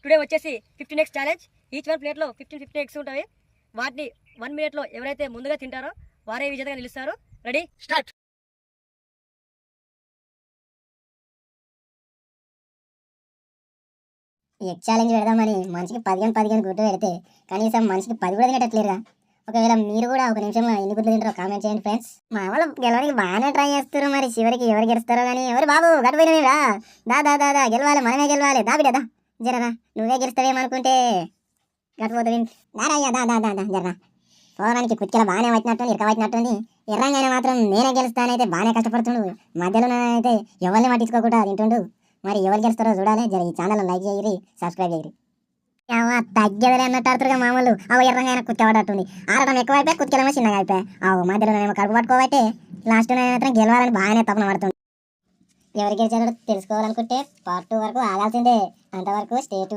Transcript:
Today వచ్చేసి 15 eggs challenge. Each one ప్లేట్లో 15 eggs ఉంటాయి. వాటిని 1 మినిట్లో ఎవరైతే ముందుగా తింటారో వారే విజేతగా నిలుస్తారు. Ready start. ఎగ్ ఛాలెంజ్ పెడదామని మనిషికి 15 గుడ్డు పెడితే కనీసం మనిషికి 10 కూడా తినట్లేరుగా. ఒకవేళ మీరు కూడా ఒక నిమిషంలో ఎన్ని గుడ్లు తింటారో కామెంట్ చేయండి ఫ్రెండ్స్. మా వాళ్ళు గెలవడానికి బాగానే ట్రై చేస్తారు, మరి చివరికి ఎవరు గెలుస్తారో కానీ. ఎవరు బాబు గడిపోయినరా? దా దా దా దా గెలవాలి, మనమే గెలవాలి. దా బిడ్డ దా, జరరా. నువ్వే గెలుస్తావేమనుకుంటే గడిపోతుంది. దారయ్యా దా దా దా దా జర్రా. పోవడానికి కుర్చీలో బాగానే వచ్చినట్టుంది, ఇరకవచ్చినట్టుంది. ఎర్రంగానే మాత్రం నేనే గెలుస్తానైతే బాగానే కష్టపడుతుండు. మధ్యలో అయితే ఎవరిని పట్టించుకోకుండా తింటుండు. మరి ఎవరు గెలుస్తారో చూడాలి. జర ఈ ఛానల్ లైక్ చేయరి, సబ్స్క్రైబ్ చేయరి. తగ్గేదలే అన్నట్టు ఆడుతురుగా మామూలు. అవి ఎర్రంగా కుర్చీ పడట్టుంది. ఆడటం ఎక్కువైపోయి కుర్చీలేమో చిన్నగా అయిపోయాయి. మధ్యలో ఏమో కడుపు పట్టుకోబట్టే లాస్ట్ మాత్రం గెలవాలని బాగానే తపన పడుతుంది. ఎవరు గెలిచారో తెలుసుకోవాలనుకుంటే పార్ట్ 2 వరకు ఆగాల్సిందే. అంతవరకు స్టే ట్యూన్.